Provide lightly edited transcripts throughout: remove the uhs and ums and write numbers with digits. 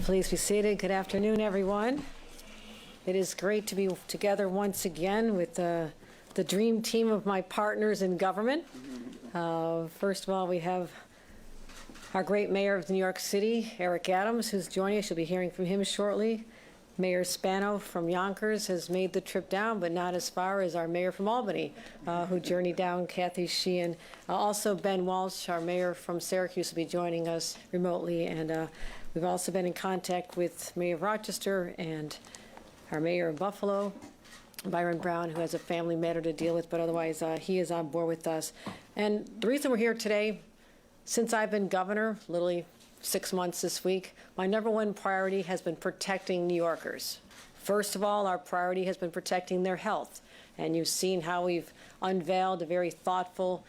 Please be seated. Good afternoon, everyone. It is great to be together once again with the dream team of my partners in government. First of all, we have our great mayor of New York City, Eric Adams, who's joining us. You'll be hearing from him shortly. Mayor Spano from Yonkers has made the trip down, but not as far as our mayor from Albany, who journeyed down, Kathy Sheehan. Also, Ben Walsh, our mayor from Syracuse, will be joining us remotely. And we've also been in contact with Mayor of Rochester and our mayor of Buffalo, Byron Brown, who has a family matter to deal with, but otherwise he is on board with us. And the reason we're here today, since I've been governor, literally 6 months this week, my number one priority has been protecting New Yorkers. First of all, our priority has been protecting their health. And you've seen how we've unveiled a very thoughtful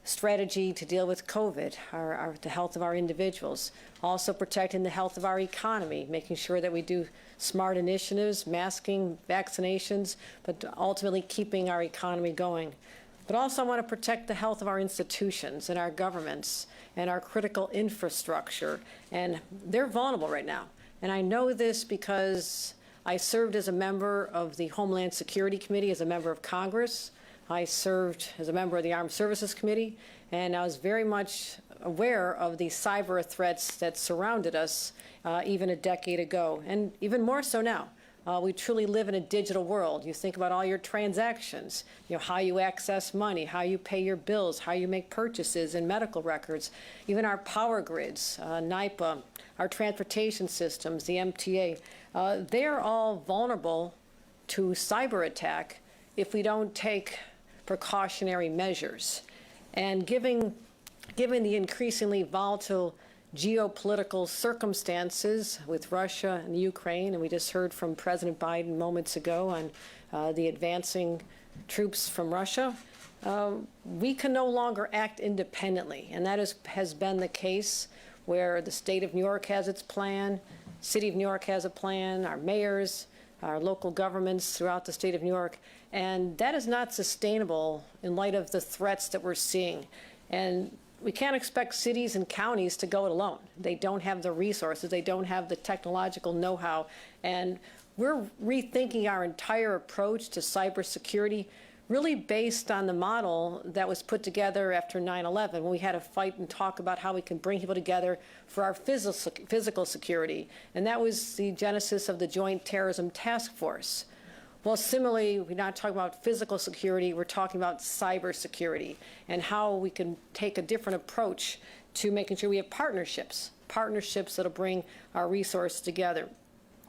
strategy to deal with COVID, the health of our individuals. Also protecting the health of our economy, making sure that we do smart initiatives, masking, vaccinations, but ultimately keeping our economy going. But also I want to protect the health of our institutions and our governments and our critical infrastructure. And they're vulnerable right now. And I know this because I served as a member of the Homeland Security Committee, as a member of Congress. I served as a member of the Armed Services Committee, and I was very much aware of the cyber threats that surrounded us even a decade ago, and even more so now. We truly live in a digital world. You think about all your transactions, how you access money, how you pay your bills, how you make purchases and medical records, even our power grids, NYPA, our transportation systems, the MTA. They're all vulnerable to cyber attack if we don't take precautionary measures. And given the increasingly volatile geopolitical circumstances with Russia and Ukraine, and we just heard from President Biden moments ago on the advancing troops from Russia, we can no longer act independently. And that has been the case where the state of New York has its plan, city of New York has a plan, our mayors, our local governments throughout the state of New York. And that is not sustainable in light of the threats that we're seeing. And we can't expect cities and counties to go it alone. They don't have the resources. They don't have the technological know-how. And we're rethinking our entire approach to cybersecurity, really based on the model that was put together after 9/11, when we had to fight and talk about how we can bring people together for our physical security. And that was the genesis of the Joint Terrorism Task Force. Well, similarly, we're not talking about physical security, we're talking about cybersecurity and how we can take a different approach to making sure we have partnerships that'll bring our resources together.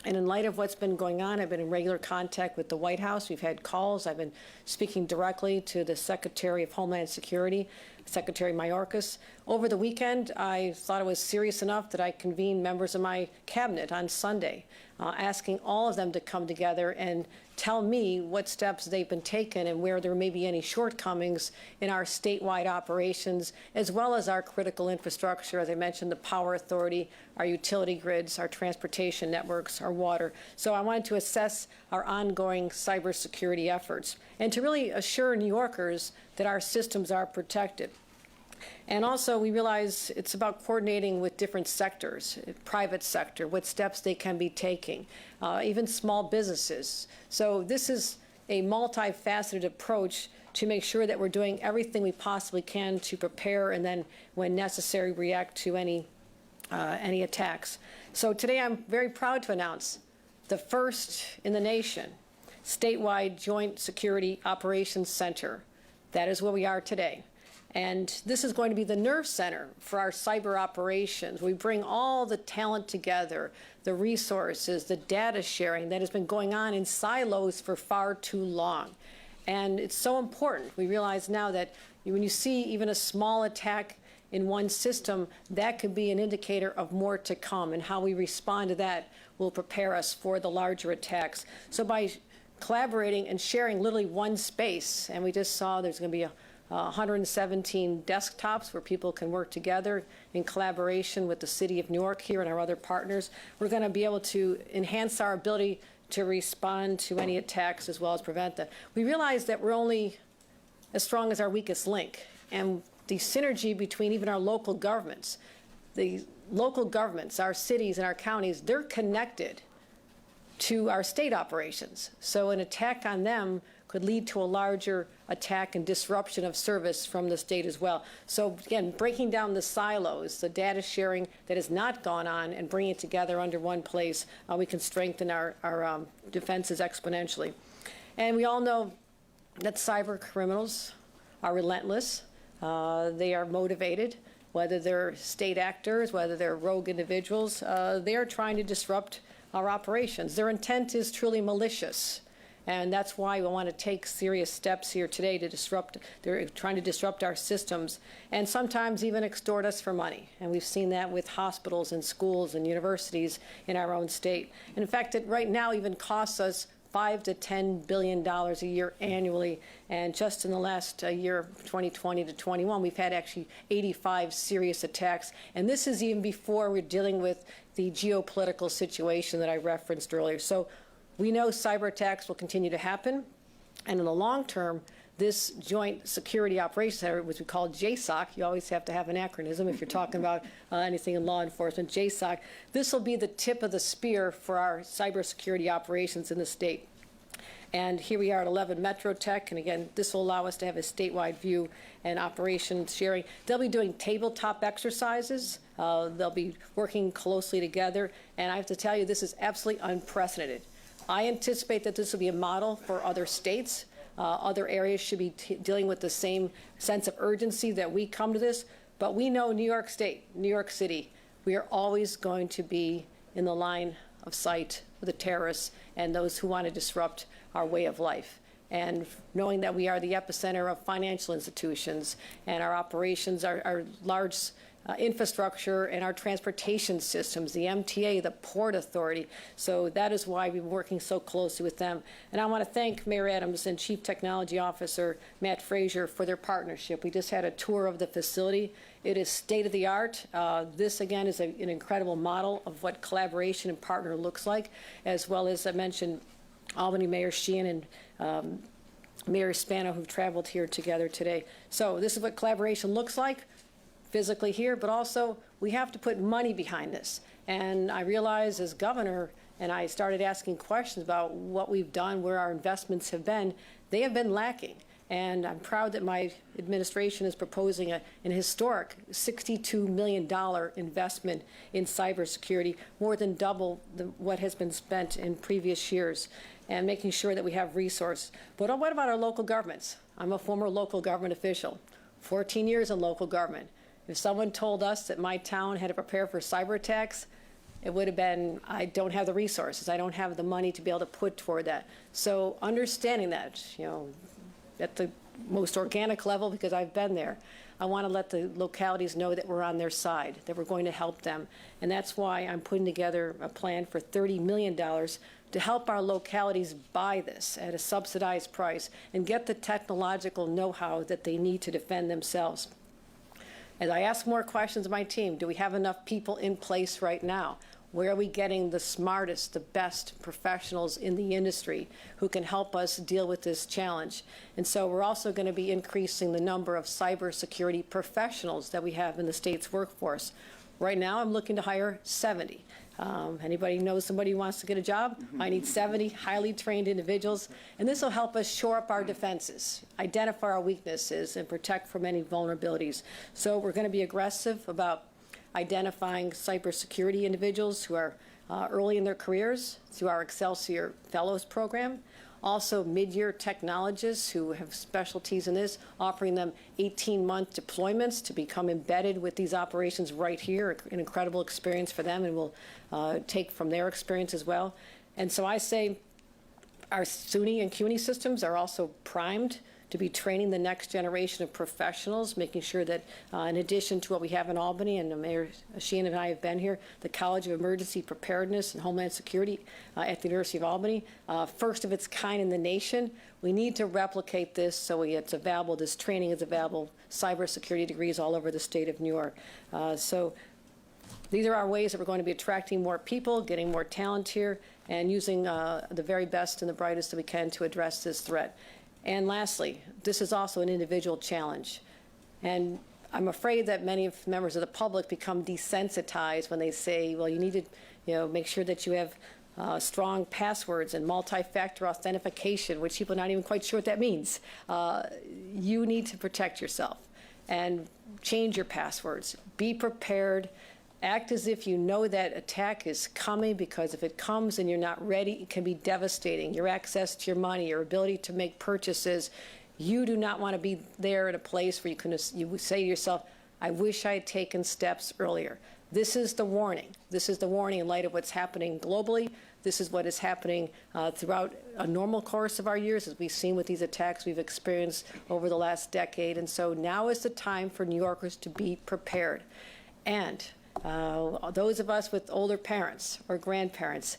And in light of what's been going on, I've been in regular contact with the White House. We've had calls. I've been speaking directly to the Secretary of Homeland Security, Secretary Mayorkas. Over the weekend, I thought it was serious enough that I convened members of my cabinet on Sunday, asking all of them to come together and tell me what steps they've been taken and where there may be any shortcomings in our statewide operations, as well as our critical infrastructure, as I mentioned, the power authority, our utility grids, our transportation networks, our water. So I wanted to assess our ongoing cybersecurity efforts and to really assure New Yorkers that our systems are protected. And also, we realize it's about coordinating with different sectors, private sector, what steps they can be taking, even small businesses. So this is a multifaceted approach to make sure that we're doing everything we possibly can to prepare and then, when necessary, react to any attacks. So today I'm very proud to announce the first in the nation statewide Joint Security Operations Center. That is where we are today. And this is going to be the nerve center for our cyber operations. We bring all the talent together, the resources, the data sharing that has been going on in silos for far too long. And it's so important. We realize now that when you see even a small attack in one system, that could be an indicator of more to come. And how we respond to that will prepare us for the larger attacks. So by collaborating and sharing literally one space, and we just saw there's going to be 117 desktops where people can work together in collaboration with the City of New York here and our other partners. We're going to be able to enhance our ability to respond to any attacks as well as prevent them. We realize that we're only as strong as our weakest link, and the synergy between even our local governments, the local governments, our cities and our counties, they're connected to our state operations. So an attack on them could lead to a larger attack and disruption of service from the state as well. So again, breaking down the silos, the data sharing that has not gone on, and bringing it together under one place, we can strengthen our defenses exponentially. And we all know that cyber criminals are relentless. They are motivated, whether they're state actors, whether they're rogue individuals. They are trying to disrupt our operations. Their intent is truly malicious. And that's why we want to take serious steps here today to disrupt. They're trying to disrupt our systems and sometimes even extort us for money. And we've seen that with hospitals and schools and universities in our own state. And in fact, it right now even costs us $5 to $10 billion a year annually. And just in the last year, 2020 to 21, we've had actually 85 serious attacks. And this is even before we're dealing with the geopolitical situation that I referenced earlier. So we know cyber attacks will continue to happen, and in the long term, this Joint Security Operations Center, which we call JSOC, you always have to have an acronym if you're talking about anything in law enforcement, JSOC, this will be the tip of the spear for our cybersecurity operations in the state. And here we are at 11 Metro Tech, and again, this will allow us to have a statewide view and operations sharing. They'll be doing tabletop exercises. They'll be working closely together, and I have to tell you, this is absolutely unprecedented. I anticipate that this will be a model for other states. Other areas should be dealing with the same sense of urgency that we come to this. But we know New York State, New York City, we are always going to be in the line of sight of the terrorists and those who want to disrupt our way of life. And knowing that we are the epicenter of financial institutions and our operations, our large infrastructure and our transportation systems, the MTA, the Port Authority. So that is why we've been working so closely with them. And I want to thank Mayor Adams and Chief Technology Officer Matt Frazier for their partnership. We just had a tour of the facility. It is state-of-the-art. This, again, is an incredible model of what collaboration and partner looks like, as well as I mentioned Albany Mayor Sheehan and Mayor Spano, who've traveled here together today. So this is what collaboration looks like physically here, but also we have to put money behind this. And I realized as governor, and I started asking questions about what we've done, where our investments have been, they have been lacking. And I'm proud that my administration is proposing an historic $62 million investment in cybersecurity, more than double what has been spent in previous years, and making sure that we have resources. But what about our local governments? I'm a former local government official, 14 years in local government. If someone told us that my town had to prepare for cyber attacks, it would have been, I don't have the resources. I don't have the money to be able to put toward that. So understanding that, at the most organic level, because I've been there, I want to let the localities know that we're on their side, that we're going to help them. And that's why I'm putting together a plan for $30 million to help our localities buy this at a subsidized price and get the technological know-how that they need to defend themselves. As I ask more questions of my team, do we have enough people in place right now? Where are we getting the smartest, the best professionals in the industry who can help us deal with this challenge? And so we're also going to be increasing the number of cybersecurity professionals that we have in the state's workforce. Right now, I'm looking to hire 70. Anybody knows somebody who wants to get a job? I need 70 highly trained individuals, and this will help us shore up our defenses, identify our weaknesses, and protect from any vulnerabilities. So we're going to be aggressive about identifying cybersecurity individuals who are early in their careers through our Excelsior Fellows program. Also, mid-year technologists who have specialties in this, offering them 18-month deployments to become embedded with these operations right here, an incredible experience for them, and we'll take from their experience as well. And so I say our SUNY and CUNY systems are also primed to be training the next generation of professionals, making sure that in addition to what we have in Albany, and Mayor Sheehan and I have been here, the College of Emergency Preparedness and Homeland Security at the University of Albany, first of its kind in the nation. We need to replicate this so it's available, this training is available, cybersecurity degrees all over the state of New York. So these are our ways that we're going to be attracting more people, getting more talent here, and using the very best and the brightest that we can to address this threat. And lastly, this is also an individual challenge. And I'm afraid that many members of the public become desensitized when they say, well, you need to, make sure that you have strong passwords and multi-factor authentication, which people are not even quite sure what that means. You need to protect yourself and change your passwords. Be prepared. Act as if you know that attack is coming, because if it comes and you're not ready, it can be devastating. Your access to your money, your ability to make purchases. You do not want to be there in a place where you say to yourself, I wish I had taken steps earlier. This is the warning. This is the warning in light of what's happening globally. This is what is happening throughout a normal course of our years, as we've seen with these attacks we've experienced over the last decade. And so now is the time for New Yorkers to be prepared. And those of us with older parents or grandparents,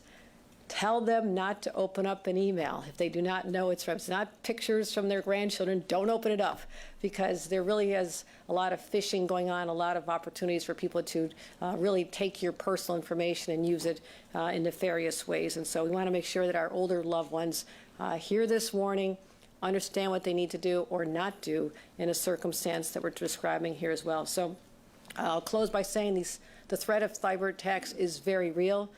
tell them not to open up an email if they do not know it's not pictures from their grandchildren. Don't open it up, because there really is a lot of phishing going on, a lot of opportunities for people to really take your personal information and use it in nefarious ways. And so we want to make sure that our older loved ones hear this warning, understand what they need to do or not do in a circumstance that we're describing here as well. So I'll close by saying the threat of cyber attacks is very real.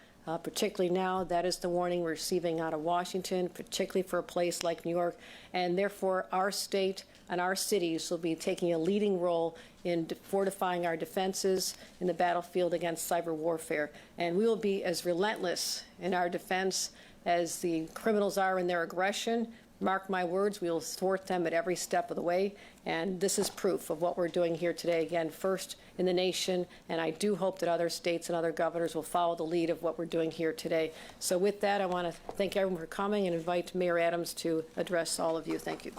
Particularly now, that is the warning we're receiving out of Washington, particularly for a place like New York. And therefore, our state and our cities will be taking a leading role in fortifying our defenses in the battlefield against cyber warfare. And we will be as relentless in our defense as the criminals are in their aggression. Mark my words, we will thwart them at every step of the way. And this is proof of what we're doing here today, again, first in the nation. And I do hope that other states and other governors will follow the lead of what we're doing here today. So with that, I want to thank everyone for coming and invite Mayor Adams to address all of you. Thank you.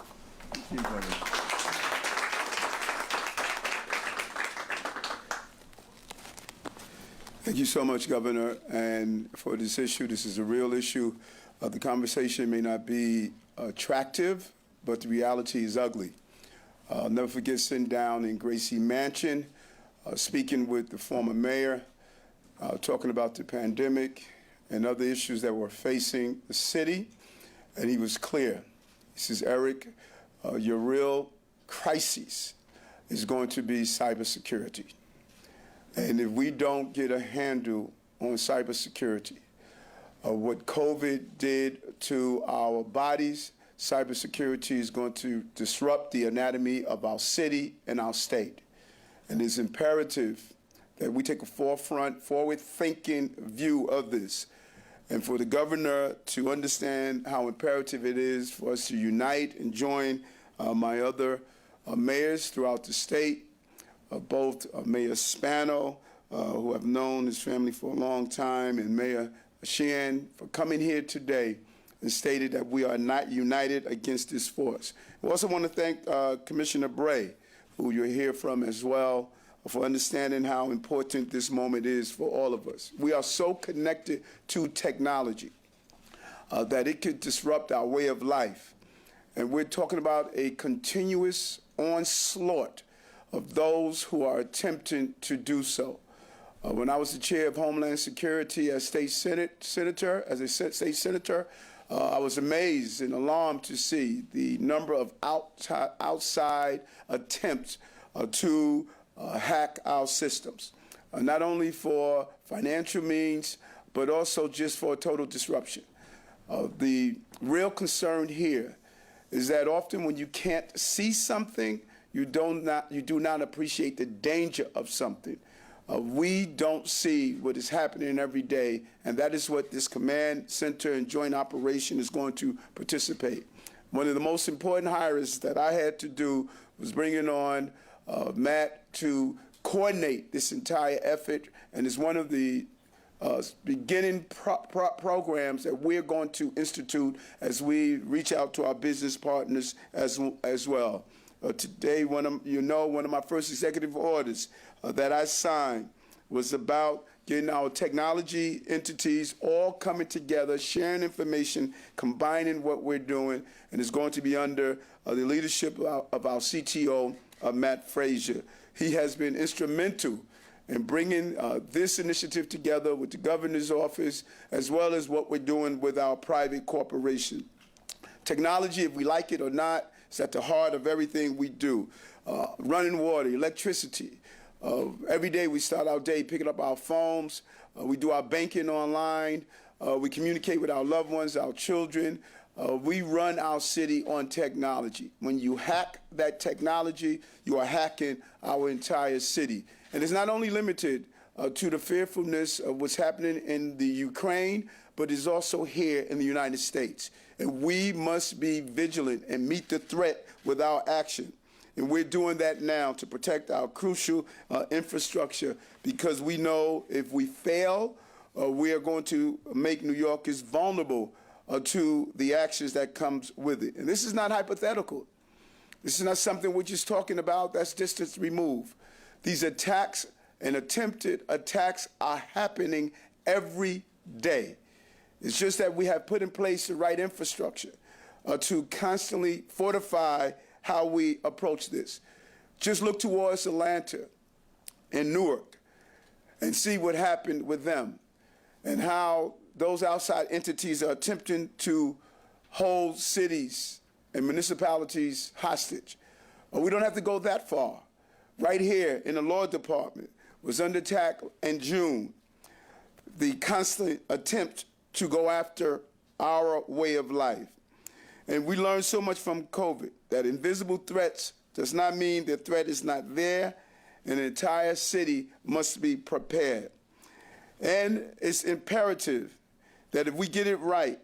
Thank you so much, Governor. And for this issue, this is a real issue. The conversation may not be attractive, but the reality is ugly. I'll never forget sitting down in Gracie Mansion, speaking with the former mayor, talking about the pandemic and other issues that were facing the city, and he was clear. He says, Eric, your real crisis is going to be cybersecurity. And if we don't get a handle on cybersecurity, what COVID did to our bodies, cybersecurity is going to disrupt the anatomy of our city and our state. And it's imperative that we take a forward-thinking view of this. And for the governor to understand how imperative it is for us to unite and join my other mayors throughout the state, both Mayor Spano, who I've known his family for a long time, and Mayor Sheehan, for coming here today and stated that we are not united against this force. We also want to thank Commissioner Bray, who you'll hear from as well, for understanding how important this moment is for all of us. We are so connected to technology that it could disrupt our way of life. And we're talking about a continuous onslaught of those who are attempting to do so. When I was the chair of Homeland Security as state senator, I was amazed and alarmed to see the number of outside attempts to hack our systems, not only for financial means, but also just for total disruption. The real concern here is that often when you can't see something, you do not appreciate the danger of something. We don't see what is happening every day, and that is what this command center and joint operation is going to participate. One of the most important hires that I had to do was bringing on Matt to coordinate this entire effort, and it's one of the beginning programs that we're going to institute as we reach out to our business partners as well. Today, one of my first executive orders that I signed was about getting our technology entities all coming together, sharing information, combining what we're doing, and it's going to be under the leadership of our CTO, Matt Frazier. He has been instrumental in bringing this initiative together with the governor's office, as well as what we're doing with our private corporation. Technology, if we like it or not, It's at the heart of everything we do. Running water, electricity. Every day we start our day picking up our phones. We do our banking online. We communicate with our loved ones, our children. We run our city on technology. When you hack that technology, you are hacking our entire city. And it's not only limited to the fearfulness of what's happening in the Ukraine, but it's also here in the United States. And we must be vigilant and meet the threat with our action. And we're doing that now to protect our crucial infrastructure, because we know if we fail, we are going to make New Yorkers vulnerable to the actions that comes with it. And this is not hypothetical. This is not something we're just talking about that's distance removed. These attacks and attempted attacks are happening every day. It's just that we have put in place the right infrastructure to constantly fortify how we approach this. Just look towards Atlanta and Newark and see what happened with them and how those outside entities are attempting to hold cities and municipalities hostage. We don't have to go that far. Right here in the law department was under attack in June. The constant attempt to go after our way of life. And we learned so much from COVID that invisible threats does not mean the threat is not there, and the entire city must be prepared. And it's imperative that if we get it right,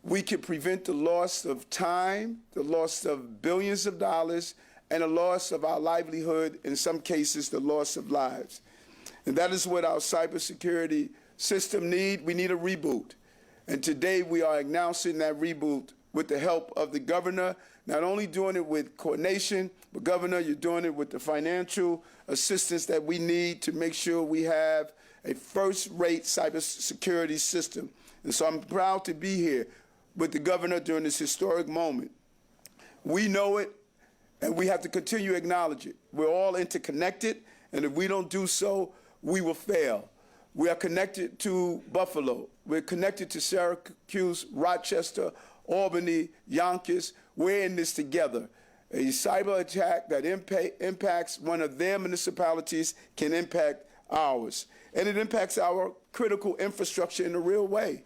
we can prevent the loss of time, the loss of billions of dollars, and the loss of our livelihood, in some cases, the loss of lives. And that is what our cybersecurity system need. We need a reboot. And today we are announcing that reboot with the help of the governor, not only doing it with coordination, but Governor, you're doing it with the financial assistance that we need to make sure we have a first-rate cybersecurity system. And so I'm proud to be here with the governor during this historic moment. We know it, and we have to continue to acknowledge it. We're all interconnected, and if we don't do so, we will fail. We are connected to Buffalo. We're connected to Syracuse, Rochester, Albany, Yonkers. We're in this together. A cyber attack that impacts one of their municipalities can impact ours. And it impacts our critical infrastructure in a real way.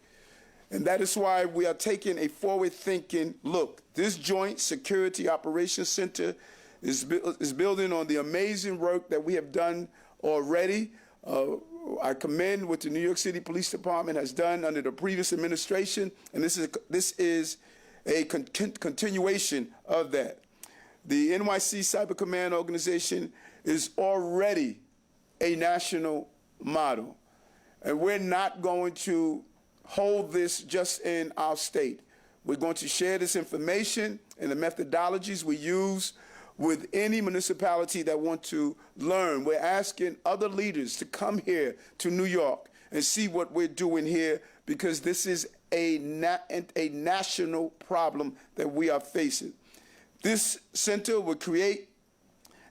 And that is why we are taking a forward-thinking look. This Joint Security Operations Center is building on the amazing work that we have done already. I commend what the New York City Police Department has done under the previous administration, and this is a continuation of that. The NYC Cyber Command organization is already a national model, and we're not going to hold this just in our state. We're going to share this information and the methodologies we use with any municipality that want to learn. We're asking other leaders to come here to New York and see what we're doing here, because this is a national problem that we are facing. This center will create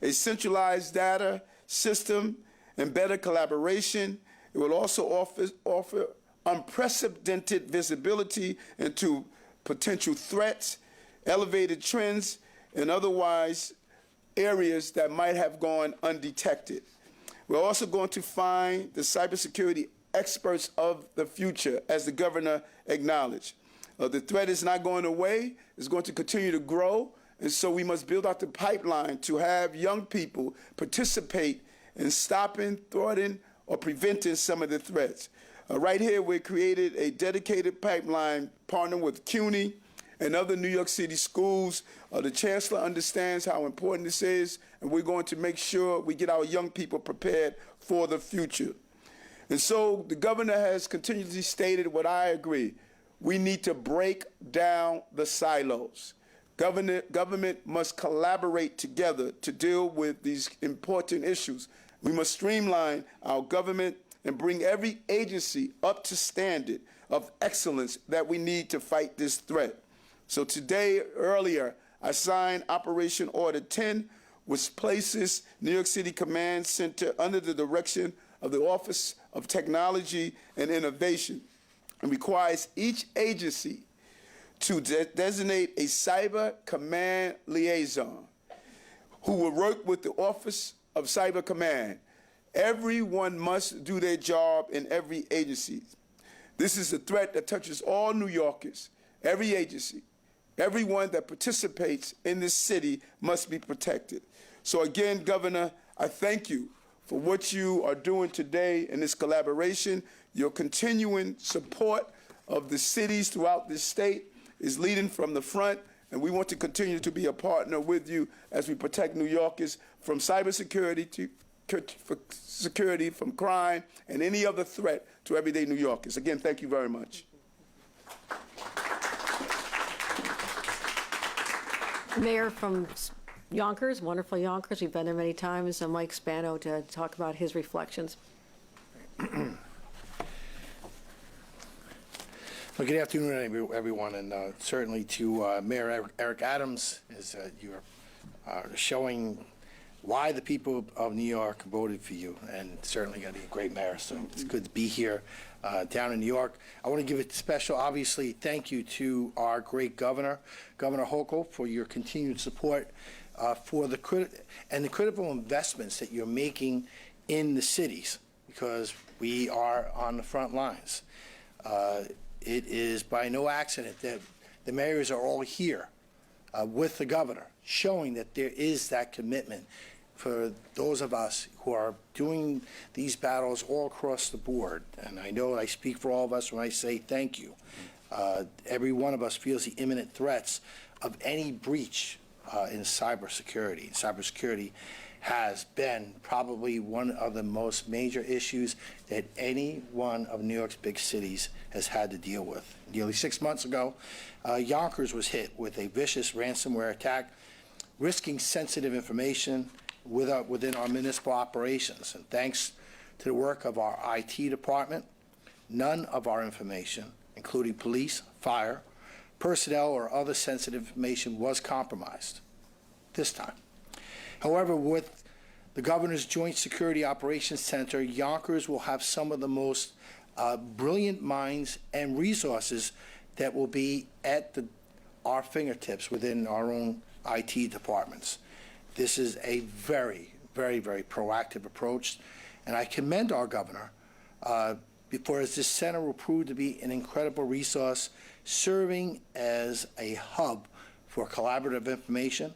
a centralized data system and better collaboration. It will also offer unprecedented visibility into potential threats, elevated trends, and otherwise areas that might have gone undetected. We're also going to find the cybersecurity experts of the future, as the governor acknowledged. The threat is not going away. It's going to continue to grow. And so we must build out the pipeline to have young people participate in stopping, thwarting, or preventing some of the threats. Right here, we created a dedicated pipeline partnering with CUNY and other New York City schools. The chancellor understands how important this is, and we're going to make sure we get our young people prepared for the future. And so the governor has continuously stated what I agree. We need to break down the silos. Government must collaborate together to deal with these important issues. We must streamline our government and bring every agency up to standard of excellence that we need to fight this threat. So today, earlier, I signed Operation Order 10, which places New York City Command Center under the direction of the Office of Technology and Innovation, and requires each agency to designate a cyber command liaison who will work with the Office of Cyber Command. Everyone must do their job in every agency. This is a threat that touches all New Yorkers. Every agency, everyone that participates in this city must be protected. So again, Governor, I thank you for what you are doing today in this collaboration. Your continuing support of the cities throughout this state is leading from the front, and we want to continue to be a partner with you as we protect New Yorkers from cybersecurity to security, from crime, and any other threat to everyday New Yorkers. Again, thank you very much. Mayor from Yonkers, wonderful Yonkers. We've been there many times. And Mike Spano to talk about his reflections. Well, good afternoon, everyone, and certainly to Mayor Eric Adams, as you're showing why the people of New York voted for you, and certainly going to be a great mayor, so it's good to be here down in New York. I want to give a special, obviously, thank you to our great governor, Governor Hochul, for your continued support for the critical investments that you're making in the cities, because we are on the front lines. It is by no accident that the mayors are all here with the governor, showing that there is that commitment for those of us who are doing these battles all across the board. And I know I speak for all of us when I say thank you. Every one of us feels the imminent threats of any breach in cybersecurity. Cybersecurity has been probably one of the most major issues that any one of New York's big cities has had to deal with. Nearly 6 months ago, Yonkers was hit with a vicious ransomware attack, risking sensitive information within our municipal operations. And thanks to the work of our IT department, none of our information, including police, fire, personnel, or other sensitive information was compromised this time. However, with the Governor's Joint Security Operations Center, Yonkers will have some of the most brilliant minds and resources that will be at our fingertips within our own IT departments. This is a very, very, very proactive approach, and I commend our governor because this center will prove to be an incredible resource, serving as a hub for collaborative information,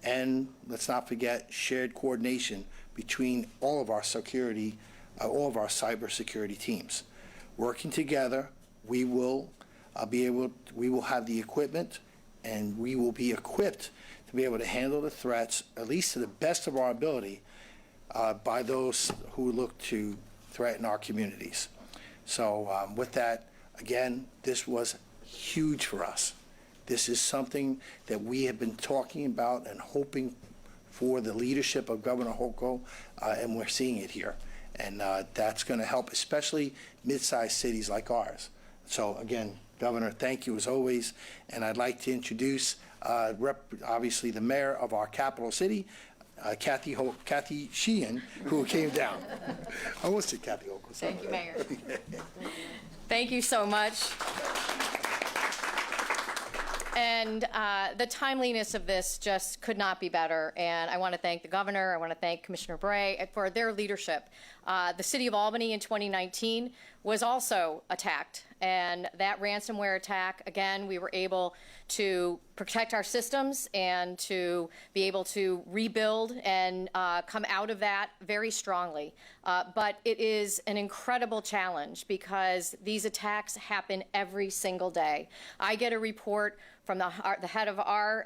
and let's not forget shared coordination between all of our security, all of our cybersecurity teams. Working together, we will we will have the equipment, and we will be equipped to be able to handle the threats, at least to the best of our ability, by those who look to threaten our communities. So with that, again, this was huge for us. This is something that we have been talking about and hoping for the leadership of Governor Hochul, and we're seeing it here. And that's going to help, especially mid-sized cities like ours. So again, Governor, thank you as always. And I'd like to introduce, obviously, the mayor of our capital city, Kathy Sheehan, who came down. I almost said Kathy Hochul. Thank you, Mayor. Thank you so much. And the timeliness of this just could not be better. And I want to thank the governor. I want to thank Commissioner Bray for their leadership. The city of Albany in 2019 was also attacked. And that ransomware attack, again, we were able to protect our systems and to be able to rebuild and come out of that very strongly. But it is an incredible challenge because these attacks happen every single day. I get a report from the head of our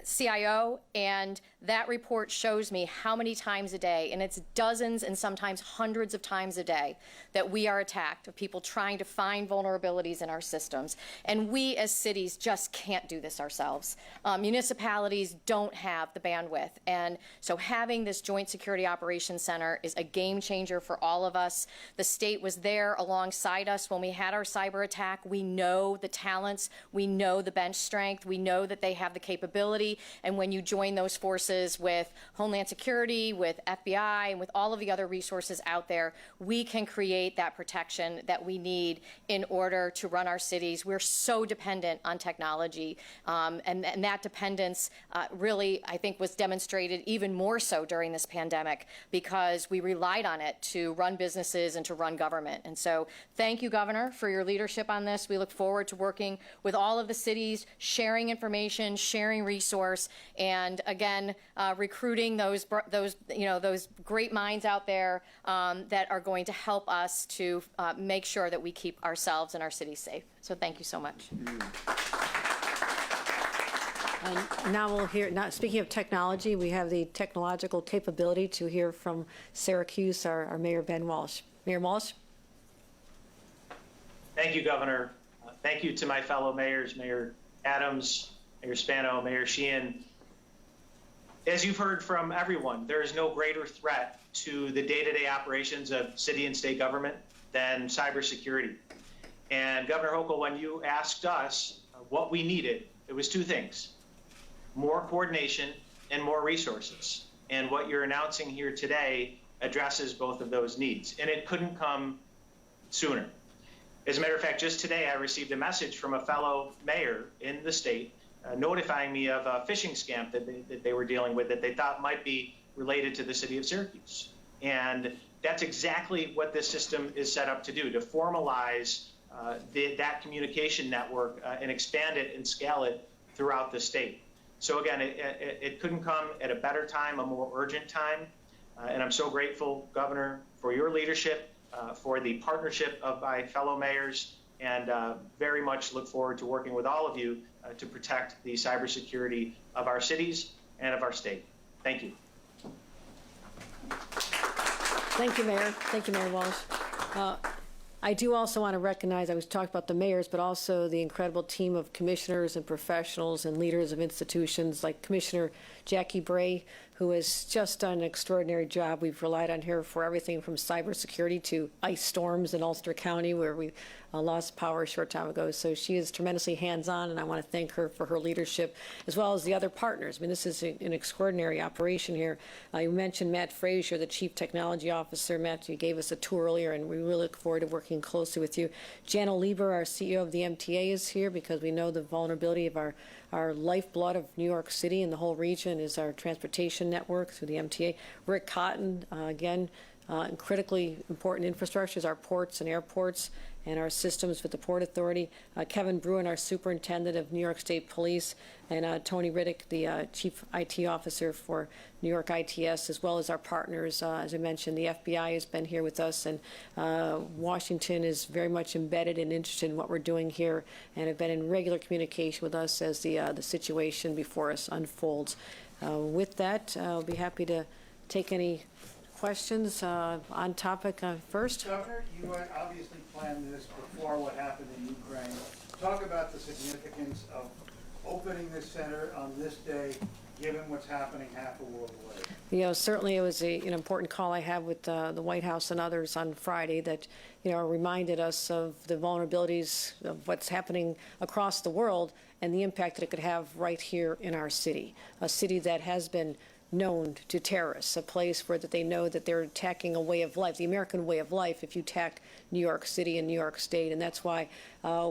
CIO, and that report shows me how many times a day, and it's dozens and sometimes hundreds of times a day, that we are attacked, of people trying to find vulnerabilities in our systems. And we as cities just can't do this ourselves. Municipalities don't have the bandwidth. And so having this Joint Security Operations Center is a game changer for all of us. The state was there alongside us when we had our cyber attack. We know the talents. We know the bench strength. We know that they have the capability. city. And when you join those forces with Homeland Security, with FBI, and with all of the other resources out there, we can create that protection that we need in order to run our cities. We're so dependent on technology, and that dependence really, I think, was demonstrated even more so during this pandemic because we relied on it to run businesses and to run government. And so thank you, Governor, for your leadership on this. We look forward to working with all of the cities, sharing information, sharing resource, and again, recruiting those great minds out there that are going to help us to make sure that we keep ourselves and our cities safe. So thank you so much. And now we'll hear, speaking of technology, we have the technological capability to hear from Syracuse, our Mayor Ben Walsh. Mayor Walsh. Thank you, Governor. Thank you to my fellow mayors, Mayor Adams, Mayor Spano, Mayor Sheehan. As you've heard from everyone, there is no greater threat to the day-to-day operations of city and state government than cybersecurity. And Governor Hochul, when you asked us what we needed, it was two things: more coordination and more resources. And what you're announcing here today addresses both of those needs. And it couldn't come sooner. As a matter of fact, just today I received a message from a fellow mayor in the state notifying me of a phishing scam that they were dealing with that they thought might be related to the city of Syracuse. And that's exactly what this system is set up to do, to formalize that communication network and expand it and scale it throughout the state. So again, it couldn't come at a better time, a more urgent time. And I'm so grateful, Governor, for your leadership, for the partnership of my fellow mayors, and very much look forward to working with all of you to protect the cybersecurity of our cities and of our state. Thank you. Thank you, Mayor. Thank you, Mayor Walsh. I do also want to recognize, I was talking about the mayors, but also the incredible team of commissioners and professionals and leaders of institutions like Commissioner Jackie Bray, who has just done an extraordinary job. We've relied on her for everything from cybersecurity to ice storms in Ulster County, where we lost power a short time ago. So she is tremendously hands-on, and I want to thank her for her leadership, as well as the other partners. I mean, this is an extraordinary operation here. You mentioned Matt Frazier, the Chief Technology Officer. Matt, you gave us a tour earlier, and we really look forward to working closely with you. Jana Lieber, our CEO of the MTA, is here because we know the vulnerability of our lifeblood of New York City and the whole region is our transportation network through the MTA. Rick Cotton, again, critically important infrastructures, our ports and airports, and our systems with the Port Authority. Kevin Bruin, our Superintendent of New York State Police, and Tony Riddick, the Chief IT Officer for New York ITS, as well as our partners. As I mentioned, the FBI has been here with us, and Washington is very much embedded and interested in what we're doing here and have been in regular communication with us as the situation before us unfolds. With that, I'll be happy to take any questions on topic first. Governor, you obviously planned this before what happened in Ukraine. Talk about the significance of opening this center on this day, given what's happening half a world away. You know, certainly it was an important call I had with the White House and others on Friday that, reminded us of the vulnerabilities of what's happening across the world and the impact that it could have right here in our city, a city that has been known to terrorists, a place where that they know that they're attacking a way of life, the American way of life, if you attack New York City and New York State. And that's why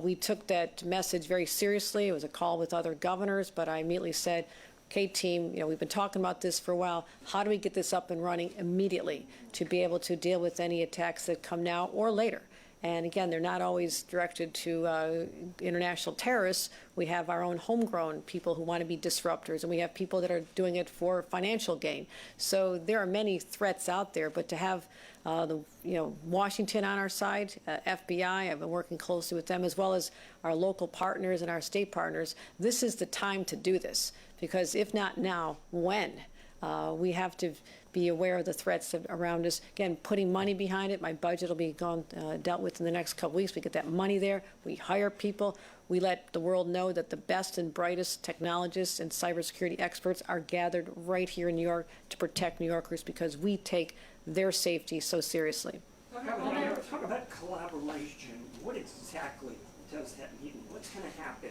we took that message very seriously. It was a call with other governors, but I immediately said, okay, team, we've been talking about this for a while. How do we get this up and running immediately to be able to deal with any attacks that come now or later? And again, they're not always directed to international terrorists. We have our own homegrown people who want to be disruptors, and we have people that are doing it for financial gain. So there are many threats out there, but to have Washington on our side, FBI, I've been working closely with them, as well as our local partners and our state partners. This is the time to do this, because if not now, when? We have to be aware of the threats around us. Again, putting money behind it. My budget will be dealt with in the next couple weeks. We get that money there. We hire people. We let the world know that the best and brightest technologists and cybersecurity experts are gathered right here in New York to protect New Yorkers, because we take their safety so seriously. Talk about collaboration. What exactly does that mean? What's going to happen?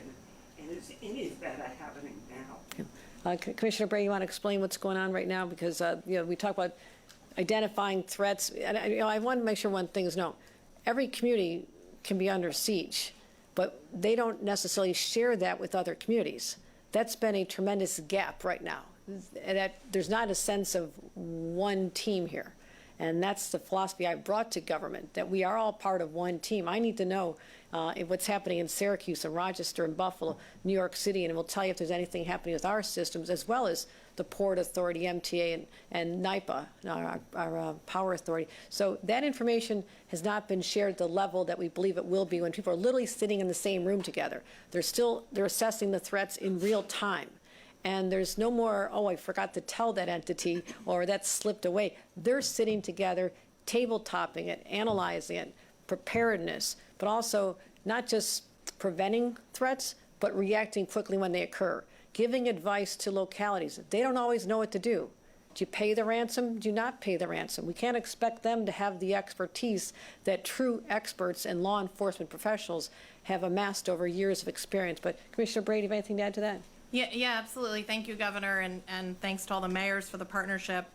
And is any of that happening now? Commissioner Bray, you want to explain what's going on right now? Because, we talk about identifying threats. And, I want to make sure one thing is known. Every community can be under siege, but they don't necessarily share that with other communities. That's been a tremendous gap right now. There's not a sense of one team here. And that's the philosophy I brought to government, that we are all part of one team. I need to know what's happening in Syracuse and Rochester and Buffalo, New York City, and we'll tell you if there's anything happening with our systems, as well as the Port Authority, MTA, and NYPA, our Power Authority. So that information has not been shared at the level that we believe it will be when people are literally sitting in the same room together. They're assessing the threats in real time. And there's no more, oh, I forgot to tell that entity, or that slipped away. They're sitting together, tabletopping it, analyzing it, preparedness, but also not just preventing threats, but reacting quickly when they occur, giving advice to localities. They don't always know what to do. Do you pay the ransom? Do you not pay the ransom? We can't expect them to have the expertise that true experts and law enforcement professionals have amassed over years of experience. But Commissioner Brady, have anything to add to that? Yeah, absolutely. Thank you, Governor, and thanks to all the mayors for the partnership.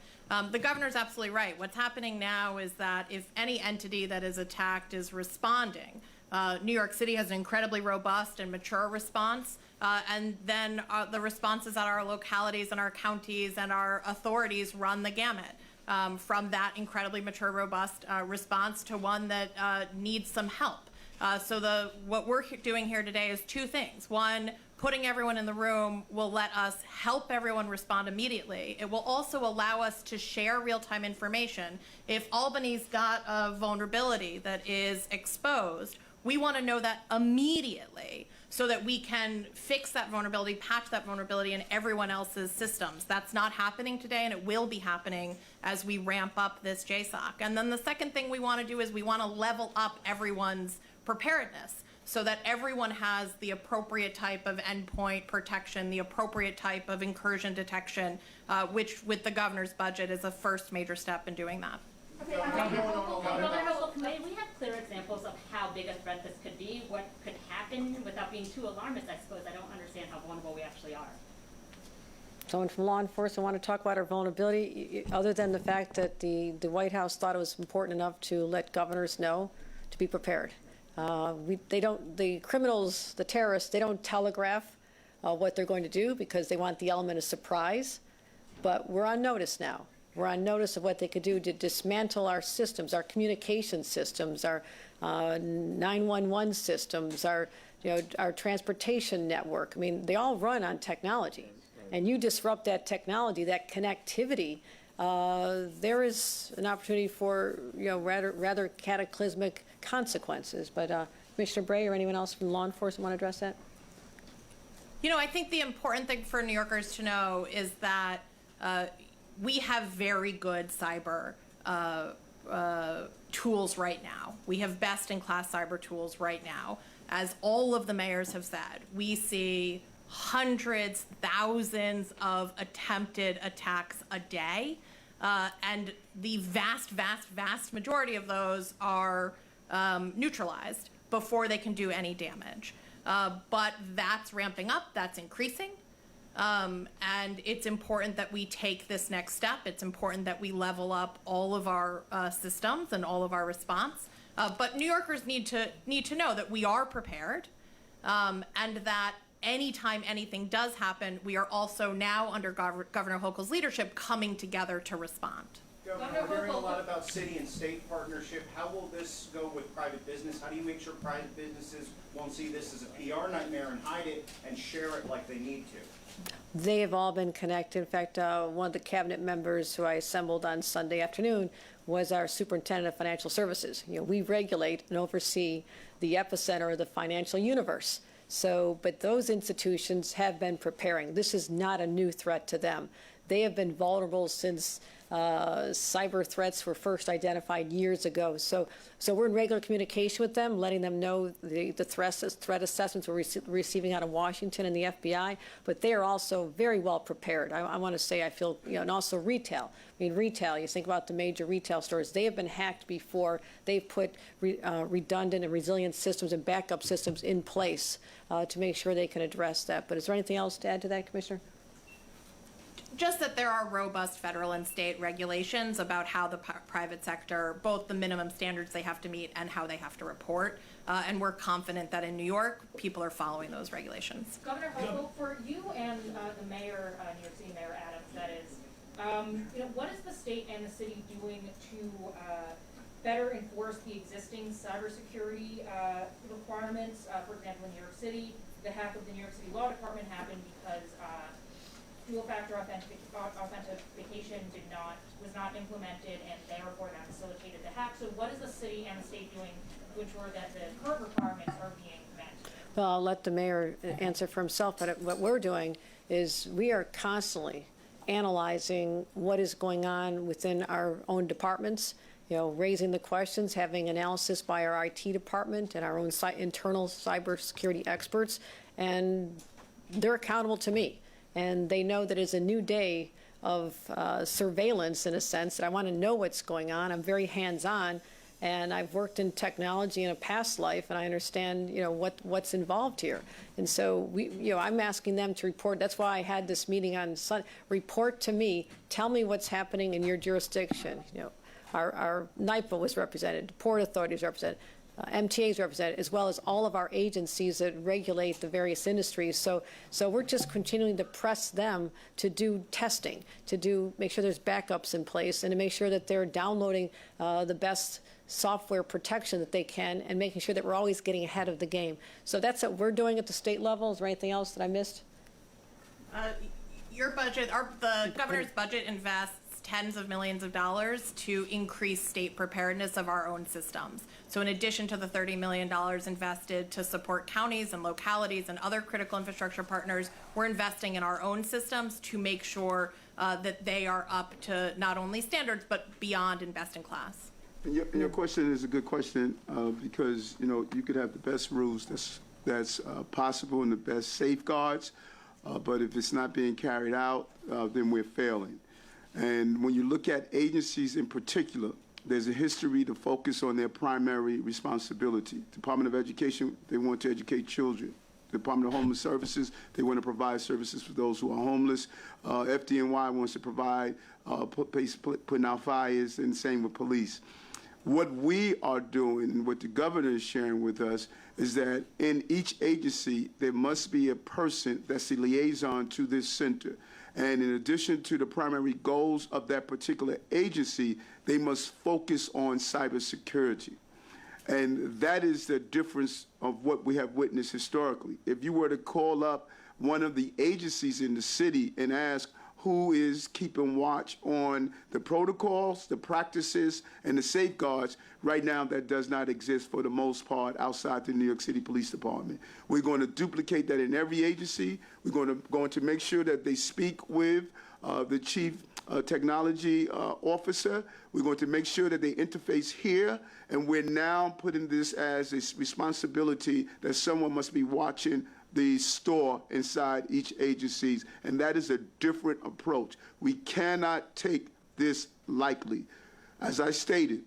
The governor's absolutely right. What's happening now is that if any entity that is attacked is responding, New York City has an incredibly robust and mature response, and then the responses at our localities and our counties and our authorities run the gamut. From that incredibly mature, robust response to one that needs some help. So what we're doing here today is two things. One, putting everyone in the room will let us help everyone respond immediately. It will also allow us to share real-time information. If Albany's got a vulnerability that is exposed, we want to know that immediately so that we can fix that vulnerability, patch that vulnerability in everyone else's systems. That's not happening today, and it will be happening as we ramp up this JSOC. And then the second thing we want to do is we want to level up everyone's preparedness, so that everyone has the appropriate type of endpoint protection, the appropriate type of incursion detection, which with the governor's budget is a first major step in doing that. Okay, Governor Hochul, may we have clear examples of how big a threat this could be? What could happen without being too alarmist, I suppose? I don't understand how vulnerable we actually are. Someone from law enforcement want to talk about our vulnerability, other than the fact that the White House thought it was important enough to let governors know to be prepared. The criminals, the terrorists, they don't telegraph what they're going to do because they want the element of surprise. But we're on notice now. We're on notice of what they could do to dismantle our systems, our communication systems, our 911 systems, our transportation network. I mean, they all run on technology. And you disrupt that technology, that connectivity, there is an opportunity for rather cataclysmic consequences. But Commissioner Bray or anyone else from law enforcement want to address that? I think the important thing for New Yorkers to know is that we have very good cyber tools right now. We have best-in-class cyber tools right now. As all of the mayors have said, we see hundreds, thousands of attempted attacks a day. And the vast, vast, vast majority of those are neutralized before they can do any damage. But that's ramping up, that's increasing. And it's important that we take this next step. It's important that we level up all of our systems and all of our response. But New Yorkers need to know that we are prepared, and that anytime anything does happen, we are also now, under Governor Hochul's leadership, coming together to respond. Governor, we're hearing a lot about city and state partnership. How will this go with private business? How do you make sure private businesses won't see this as a PR nightmare and hide it and share it like they need to? They have all been connected. In fact, one of the cabinet members who I assembled on Sunday afternoon was our superintendent of financial services. We regulate and oversee the epicenter of the financial universe. So, but those institutions have been preparing. This is not a new threat to them. They have been vulnerable since cyber threats were first identified years ago. So we're in regular communication with them, letting them know the threat assessments we're receiving out of Washington and the FBI. But they are also very well prepared. I want to say I feel, and also retail. I mean, retail, you think about the major retail stores, they have been hacked before. They've put redundant and resilient systems and backup systems in place to make sure they can address that. But is there anything else to add to that, Commissioner? Just that there are robust federal and state regulations about how the private sector, both the minimum standards they have to meet and how they have to report. And we're confident that in New York, people are following those regulations. Governor Hochul, for you and the mayor, New York City Mayor Adams, that is, what is the state and the city doing to better enforce the existing cybersecurity requirements? For example, in New York City, the hack of the New York City Law Department happened because dual-factor authentication was not implemented, and therefore that facilitated the hack. So what is the city and the state doing to ensure that the current requirements are being met? Well, I'll let the mayor answer for himself, but what we're doing is we are constantly analyzing what is going on within our own departments, raising the questions, having analysis by our IT department and our own internal cybersecurity experts, and they're accountable to me. And they know that it's a new day of surveillance, in a sense, that I want to know what's going on. I'm very hands-on, and I've worked in technology in a past life, and I understand, what's involved here. And so I'm asking them to report. That's why I had this meeting on Sunday. Report to me. Tell me what's happening in your jurisdiction. Our NYPA was represented, Port Authority was represented. MTA is represented, as well as all of our agencies that regulate the various industries. So we're just continuing to press them to do testing, to make sure there's backups in place, and to make sure that they're downloading the best software protection that they can, and making sure that we're always getting ahead of the game. So that's what we're doing at the state level. Is there anything else that I missed? Your budget, the governor's budget invests tens of millions of dollars to increase state preparedness of our own systems. So in addition to the $30 million invested to support counties and localities and other critical infrastructure partners, we're investing in our own systems to make sure that they are up to not only standards, but beyond and best in class. And your question is a good question because, you could have the best rules that's possible and the best safeguards, but if it's not being carried out, then we're failing. And when you look at agencies in particular, there's a history to focus on their primary responsibility. Department of Education, they want to educate children. Department of Homeless Services, they want to provide services for those who are homeless. FDNY wants to provide putting out fires, and same with police. What we are doing, and what the governor is sharing with us, is that in each agency, there must be a person that's the liaison to this center. And in addition to the primary goals of that particular agency, they must focus on cybersecurity. And that is the difference of what we have witnessed historically. If you were to call up one of the agencies in the city and ask who is keeping watch on the protocols, the practices, and the safeguards, right now that does not exist for the most part outside the New York City Police Department. We're going to duplicate that in every agency. We're going to make sure that they speak with the chief technology officer. We're going to make sure that they interface here, and we're now putting this as a responsibility that someone must be watching the store inside each agency, and that is a different approach. We cannot take this lightly. As I stated,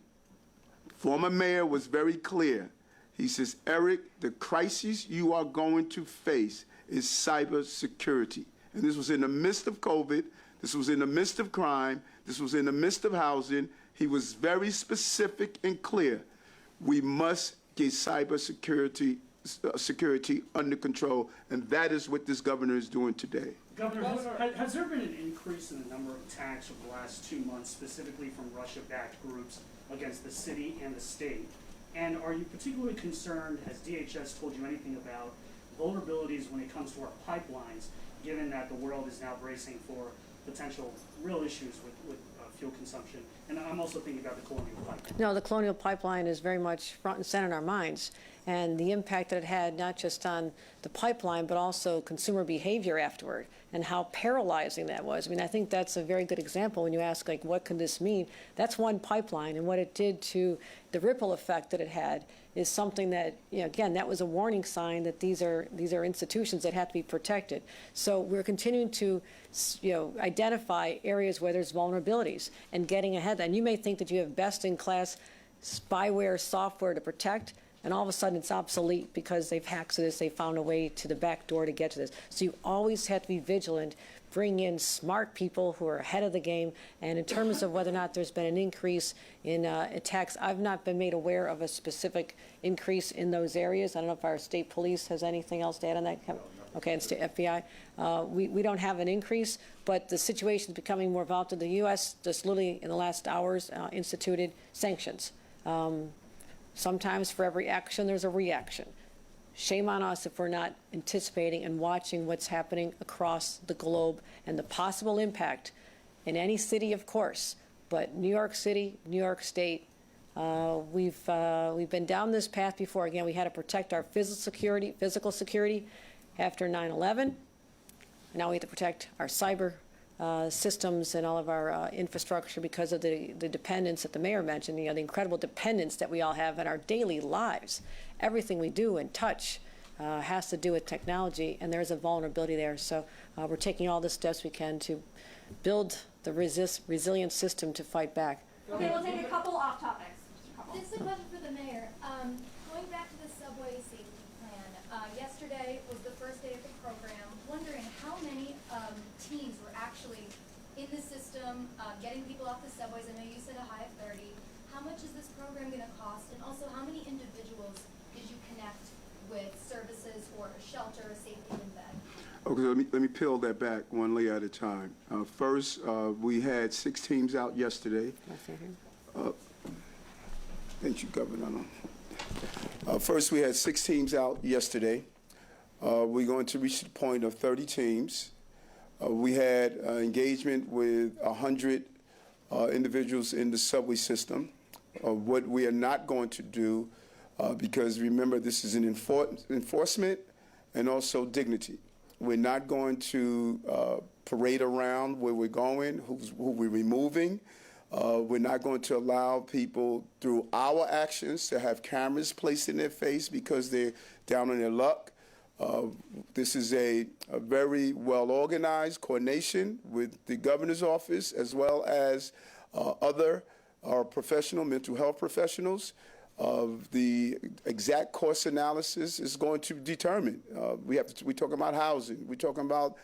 former mayor was very clear. He says, Eric, the crisis you are going to face is cybersecurity. And this was in the midst of COVID. This was in the midst of crime. This was in the midst of housing. He was very specific and clear. We must get cybersecurity under control, and that is what this governor is doing today. Governor, has there been an increase in the number of attacks over the last 2 months, specifically from Russia-backed groups against the city and the state? And are you particularly concerned, has DHS told you anything about vulnerabilities when it comes to our pipelines, given that the world is now bracing for potential real issues with fuel consumption? And I'm also thinking about the Colonial Pipeline. No, the Colonial Pipeline is very much front and center in our minds, and the impact that it had not just on the pipeline, but also consumer behavior afterward, and how paralyzing that was. I mean, I think that's a very good example when you ask, like, what could this mean? That's one pipeline, and what it did to the ripple effect that it had is something that, again, that was a warning sign that these are institutions that have to be protected. So we're continuing to, identify areas where there's vulnerabilities and getting ahead. And you may think that you have best-in-class spyware software to protect, and all of a sudden it's obsolete because they've hacked this, they found a way to the back door to get to this. So you always have to be vigilant bring in smart people who are ahead of the game. And in terms of whether or not there's been an increase in attacks, I've not been made aware of a specific increase in those areas. I don't know if our state police has anything else to add on that. Okay, and state FBI. We don't have an increase, but the situation is becoming more volatile. The U.S. just literally in the last hours instituted sanctions. Sometimes for every action, there's a reaction. Shame on us if we're not anticipating and watching what's happening across the globe and the possible impact in any city, of course, but New York City, New York State. We've been down this path before. Again, we had to protect our physical security after 9/11. Now we have to protect our cyber systems and all of our infrastructure because of the dependence that the mayor mentioned, the incredible dependence that we all have in our daily lives. Everything we do and touch has to do with technology, and there's a vulnerability there. So we're taking all the steps we can to build the resilient system to fight back. Okay, we'll take a couple off topics. This is a question for the mayor. Going back to the subway safety plan, yesterday was the first day of the program. Wondering how many teams were actually in the system, getting people off the subways. I know you said a high of 30. How much is this program going to cost? And also, how many individuals did you connect with services or shelter, safety in bed? Okay, let me peel that back one layer at a time. First, we had 6 teams out yesterday. Thank you, Governor. First, we had 6 teams out yesterday. We're going to reach the point of 30 teams. We had engagement with 100 individuals in the subway system. What we are not going to do, because remember, this is an enforcement and also dignity. We're not going to parade around where we're going, who we're removing. We're not going to allow people, through our actions, to have cameras placed in their face because they're down on their luck. This is a very well-organized coordination with the governor's office as well as other professional mental health professionals. The exact cost analysis is going to determine. We're talking about housing. We're talking about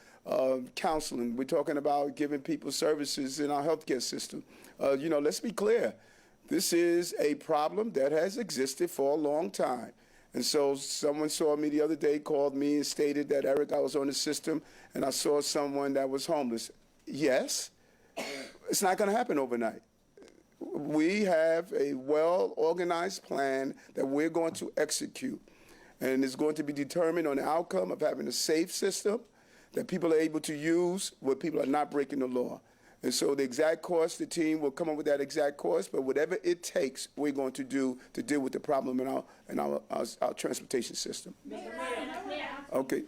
counseling. We're talking about giving people services in our healthcare system. Let's be clear. This is a problem that has existed for a long time. And so someone saw me the other day, called me and stated that, Eric, I was on the system and I saw someone that was homeless. Yes, it's not going to happen overnight. We have a well-organized plan that we're going to execute. And it's going to be determined on the outcome of having a safe system that people are able to use where people are not breaking the law. And so the exact cost, the team will come up with that exact cost, but whatever it takes, we're going to do to deal with the problem in our transportation system. Okay.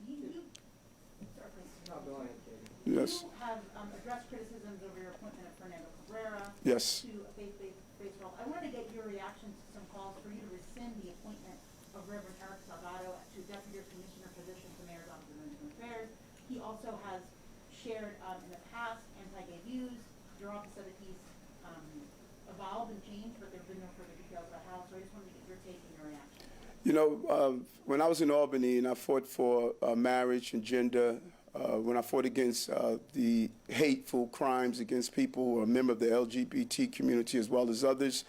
Yes. You have addressed criticisms over your appointment of Fernando Cabrera Yes. to a faith-based role. I wanted to get your reaction to some calls for you to rescind the appointment of Reverend Eric Salgado to Deputy Commissioner position for Mayor's Office of International Affairs. He also has shared in the past anti-gay views. Your office said that he's evolved and changed, but there have been no further details about how. So I just wanted to get your take and your reaction. When I was in Albany and I fought for marriage and gender, when I fought against the hateful crimes against people who are a member of the LGBT community as well as others,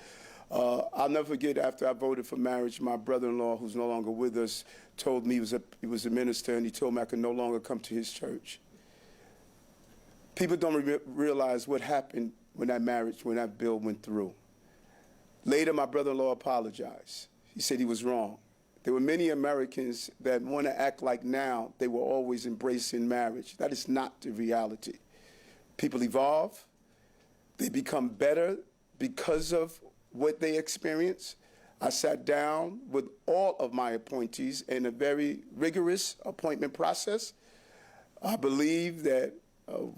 I'll never forget, after I voted for marriage, my brother-in-law, who's no longer with us, told me he was a minister, and he told me I could no longer come to his church. People don't realize what happened when that bill went through. Later, my brother-in-law apologized. He said he was wrong. There were many Americans that want to act like now they were always embracing marriage. That is not the reality. People evolve. They become better because of what they experience. I sat down with all of my appointees in a very rigorous appointment process. I believe that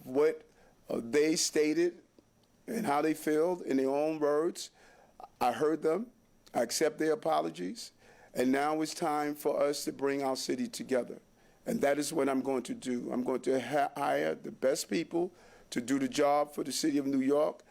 what they stated and how they feel in their own words, I heard them. I accept their apologies. And now it's time for us to bring our city together. And that is what I'm going to do. I'm going to hire the best people to do the job for the city of New York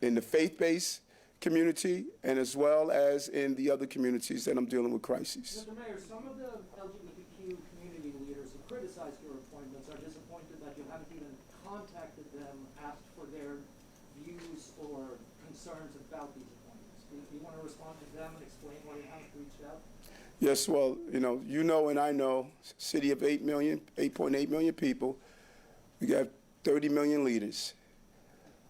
in the faith-based community and as well as in the other communities that I'm dealing with crises. Mr. Mayor, some of the LGBTQ community leaders who criticized your appointments are disappointed that you haven't even contacted them, asked for their views or concerns about these appointments? Do you want to respond to them and explain why you haven't reached out? Yes, well, you know and I know, city of 8.8 million people, we got 30 million leaders.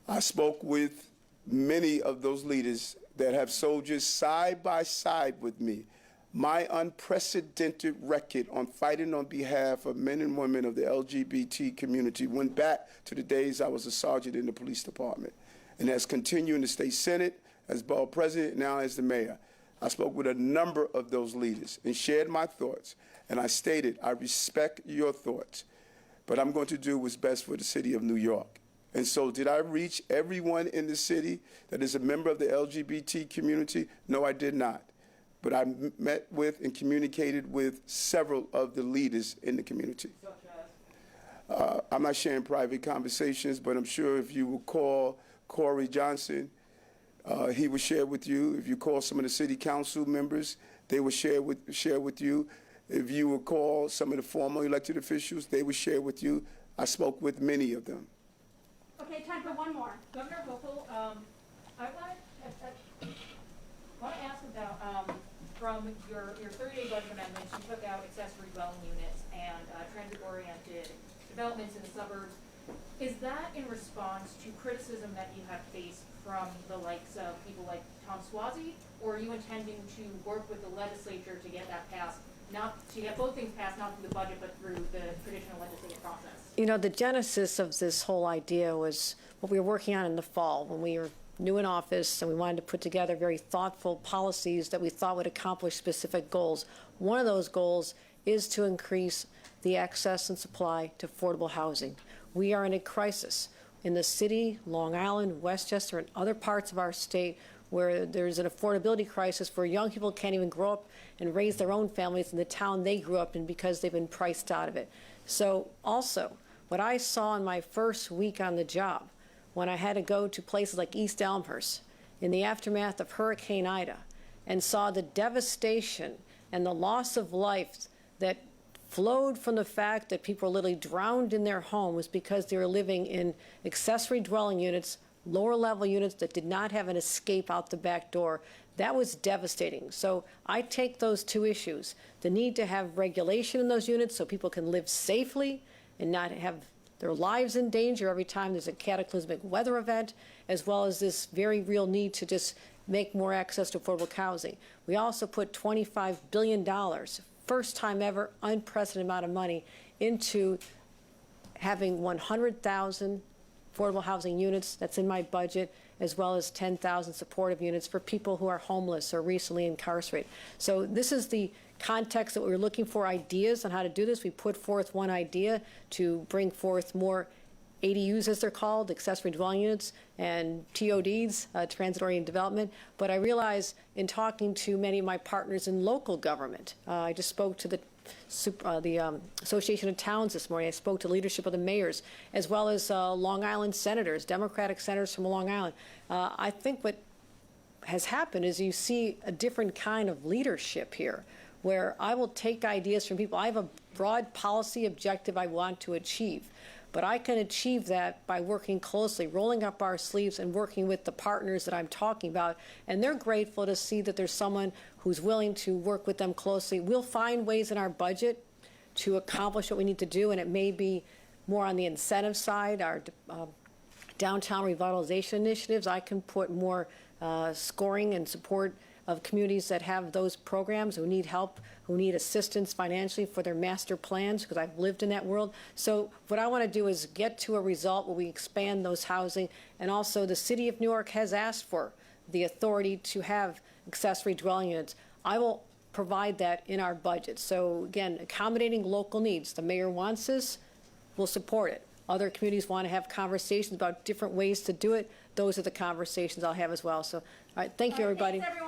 I spoke with many of those leaders that have soldiers side by side with me. My unprecedented record on fighting on behalf of men and women of the LGBT community went back to the days I was a sergeant in the police department, and has continued in the state senate, as borough president, now as the mayor. I spoke with a number of those leaders and shared my thoughts, and I stated, I respect your thoughts, but I'm going to do what's best for the city of New York. And so did I reach everyone in the city that is a member of the LGBT community? No, I did not. But I met with and communicated with several of the leaders in the community. Such as? I'm not sharing private conversations, but I'm sure if you will call Corey Johnson, he will share with you. If you call some of the city council members, they will share with you. If you will call some of the former elected officials, they will share with you. I spoke with many of them. Okay, time for one more. Governor Hochul, I want to ask about, from your 30-day budget amendments, you took out accessory dwelling units and transit-oriented developments in the suburbs. Is that in response to criticism that you have faced from the likes of people like Tom Suozzi, or are you intending to work with the legislature to get that passed, to get both things passed, not through the budget, but through the traditional legislative process? The genesis of this whole idea was what we were working on in the fall when we were new in office, and we wanted to put together very thoughtful policies that we thought would accomplish specific goals. One of those goals is to increase the access and supply to affordable housing. We are in a crisis in the city, Long Island, Westchester, and other parts of our state where there's an affordability crisis where young people can't even grow up and raise their own families in the town they grew up in because they've been priced out of it. So also, what I saw in my first week on the job, when I had to go to places like East Elmhurst in the aftermath of Hurricane Ida and saw the devastation and the loss of life that flowed from the fact that people were literally drowned in their homes because they were living in accessory dwelling units, lower level units that did not have an escape out the back door. That was devastating. So I take those two issues, the need to have regulation in those units so people can live safely and not have their lives in danger every time there's a cataclysmic weather event, as well as this very real need to just make more access to affordable housing. We also put $25 billion, first time ever, unprecedented amount of money, into having 100,000 affordable housing units. That's in my budget, as well as 10,000 supportive units for people who are homeless or recently incarcerated. So this is the context that we were looking for ideas on how to do this. We put forth one idea to bring forth more ADUs, as they're called, accessory dwelling units, and TODs, transit-oriented development. But I realize in talking to many of my partners in local government, I just spoke to the Association of Towns this morning. I spoke to leadership of the mayors, as well as Long Island senators, Democratic senators from Long Island. I think what has happened is you see a different kind of leadership here, where I will take ideas from people. I have a broad policy objective I want to achieve, but I can achieve that by working closely, rolling up our sleeves and working with the partners that I'm talking about. And they're grateful to see that there's someone who's willing to work with them closely. We'll find ways in our budget to accomplish what we need to do, and it may be more on the incentive side, our downtown revitalization initiatives. I can put more scoring and support of communities that have those programs, who need help, who need assistance financially for their master plans, because I've lived in that world. So what I want to do is get to a result where we expand those housing, and also the city of New York has asked for the authority to have accessory dwelling units. I will provide that in our budget. So again, accommodating local needs. The mayor wants this, we'll support it. Other communities want to have conversations about different ways to do it. Those are the conversations I'll have as well. So, all right, thank you, everybody. Thanks, everyone.